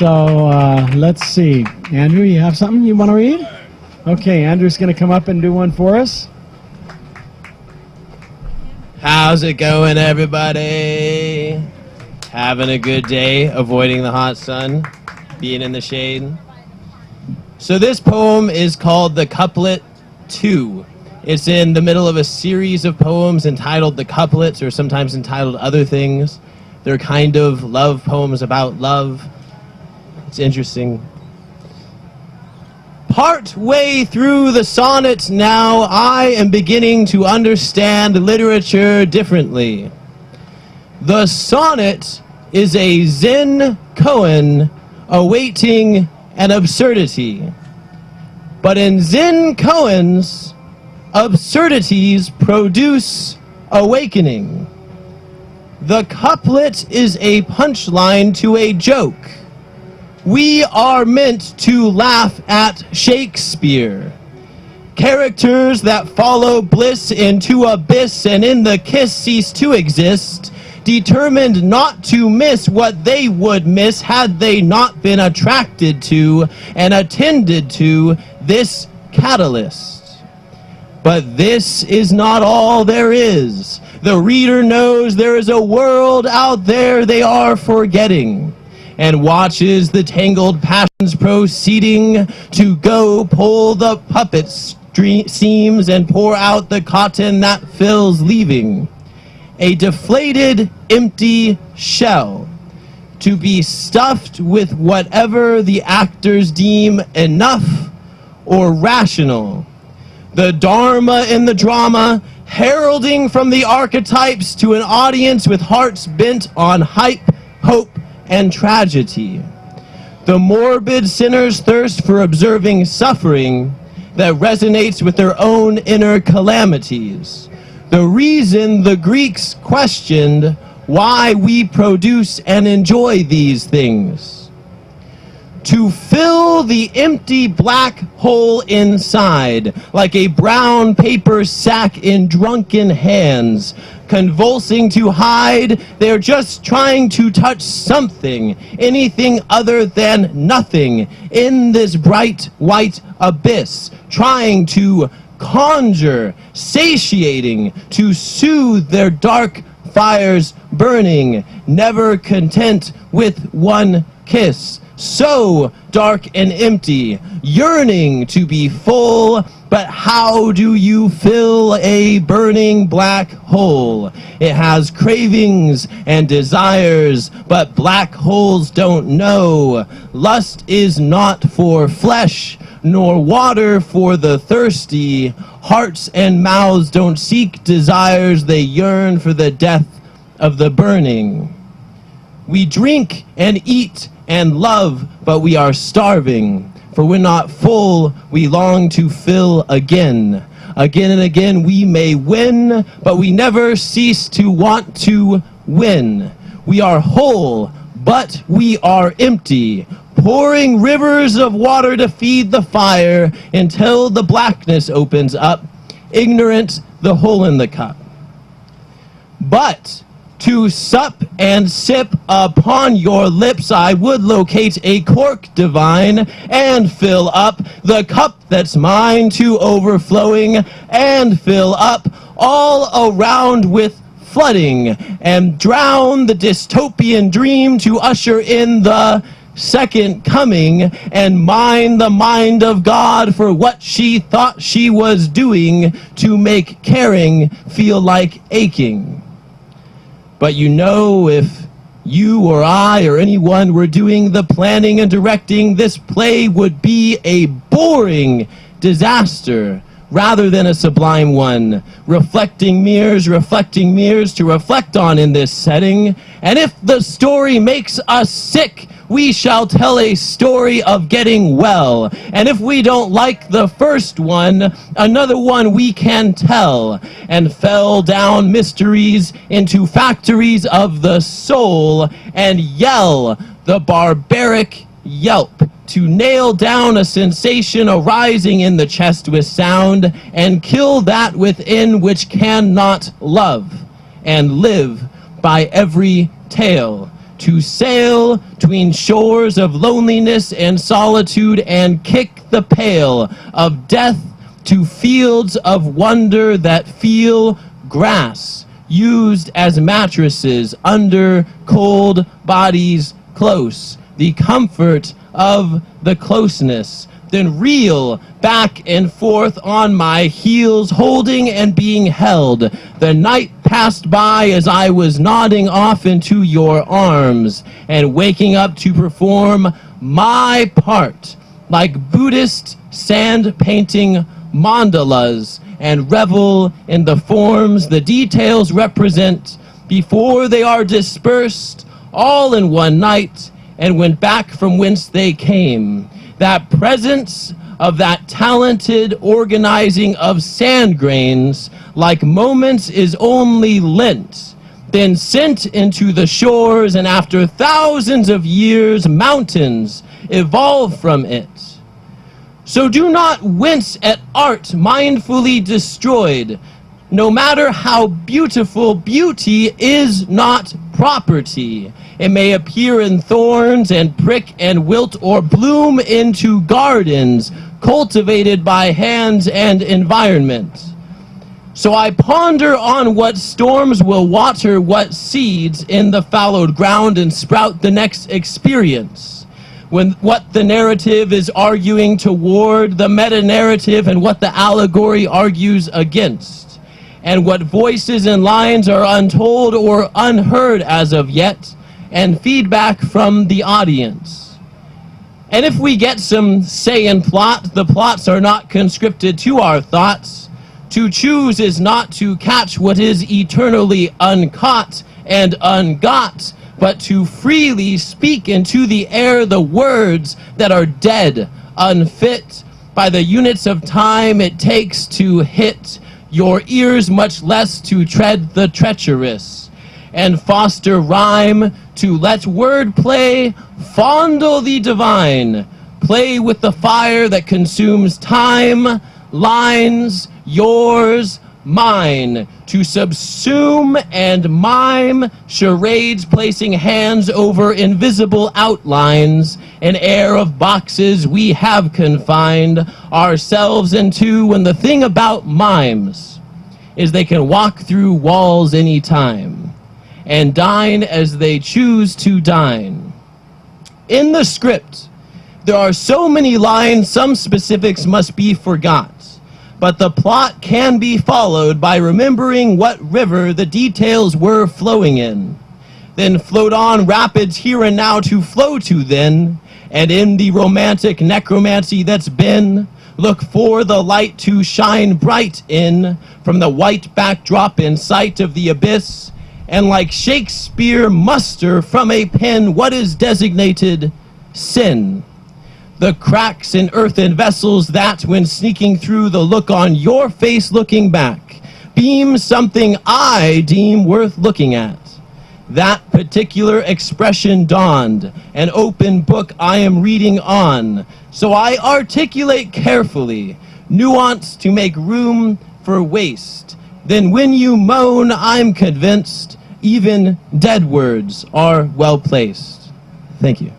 So let's see. Andrew, you have something you want to read? Okay, Andrew's going to come up and do one for us. How's it going, everybody? Having a good day, avoiding the hot sun, being in the shade. So this poem is called The Couplet 2. It's in the middle of a series of poems entitled The Couplets, or sometimes entitled other things. They're kind of love poems about love. It's interesting. Part way through the sonnet now, I am beginning to understand literature differently. The sonnet is a Zen koan awaiting an absurdity. But in Zen koans, absurdities produce awakening. The couplet is a punchline to a joke. We are meant to laugh at Shakespeare. Characters that follow bliss into abyss and in the kiss cease to exist, determined not to miss what they would miss had they not been attracted to and attended to this catalyst. But this is not all there is. The reader knows there is a world out there they are forgetting, and watches the tangled passions proceeding to go pull the puppet seams and pour out the cotton that fills, leaving a deflated, empty shell to be stuffed with whatever the actors deem enough or rational. The Dharma in the drama, heralding from the archetypes to an audience with hearts bent on hype, hope, and tragedy. The morbid sinner's thirst for observing suffering that resonates with their own inner calamities. The reason the Greeks questioned why we produce and enjoy these things. To fill the empty black hole inside, like a brown paper sack in drunken hands, convulsing to hide, they're just trying to touch something, anything other than nothing, in this bright white abyss, trying to conjure, satiating, to soothe their dark fires burning, never content with one kiss. So dark and empty, yearning to be full, but how do you fill a burning black hole? It has cravings and desires, but black holes don't know. Lust is not for flesh, nor water for the thirsty. Hearts and mouths don't seek desires, they yearn for the death of the burning. We drink and eat and love, but we are starving. For when not full, we long to fill again. Again and again we may win, but we never cease to want to win. We are whole, but we are empty, pouring rivers of water to feed the fire until the blackness opens up, ignorant the hole in the cup. But to sup and sip upon your lips, I would locate a cork divine and fill up the cup that's mine to overflowing, and fill up all around with flooding, and drown the dystopian dream to usher in the second coming, and mine the mind of God for what she thought she was doing to make caring feel like aching. But you know, if you or I or anyone were doing the planning and directing, this play would be a boring disaster rather than a sublime one, reflecting mirrors to reflect on in this setting. And if the story makes us sick, we shall tell a story of getting well. And if we don't like the first one, another one we can tell, and fell down mysteries into factories of the soul, and yell the barbaric yelp to nail down a sensation arising in the chest with sound, and kill that within which cannot love and live by every tale, to sail between shores of loneliness and solitude and kick the pail of death to fields of wonder that feel grass used as mattresses under cold bodies close, the comfort of the closeness, then reel back and forth on my heels, holding and being held. The night passed by as I was nodding off into your arms and waking up to perform my part, like Buddhist sand painting mandalas, and revel in the forms the details represent before they are dispersed all in one night and went back from whence they came. That presence of that talented organizing of sand grains, like moments, is only lent, then sent into the shores, and after thousands of years, mountains evolve from it. So do not wince at art mindfully destroyed. No matter how beautiful, beauty is not property. It may appear in thorns and prick and wilt, or bloom into gardens cultivated by hands and environment. So I ponder on what storms will water what seeds in the fallowed ground and sprout the next experience. When what the narrative is arguing toward, the meta-narrative, and what the allegory argues against, and what voices and lines are untold or unheard as of yet, and feedback from the audience. And if we get some say in plot, the plots are not conscripted to our thoughts. To choose is not to catch what is eternally uncaught and ungot, but to freely speak into the air the words that are dead, unfit by the units of time it takes to hit your ears, much less to tread the treacherous, and foster rhyme to let wordplay fondle the divine, play with the fire that consumes time, lines, yours, mine, to subsume and mime charades, placing hands over invisible outlines, an air of boxes we have confined ourselves into. When the thing about mimes is they can walk through walls anytime and dine as they choose to dine. In the script, there are so many lines, some specifics must be forgot. But the plot can be followed by remembering what river the details were flowing in. Then float on rapids here and now to flow to then, and in the romantic necromancy that's been, look for the light to shine bright in from the white backdrop in sight of the abyss, and like Shakespeare muster from a pen what is designated sin. The cracks in earthen vessels that, when sneaking through the look on your face looking back, beam something I deem worth looking at. That particular expression dawned, an open book I am reading on, so I articulate carefully, nuance to make room for waste. Then when you moan, I'm convinced, even dead words are well placed. Thank you.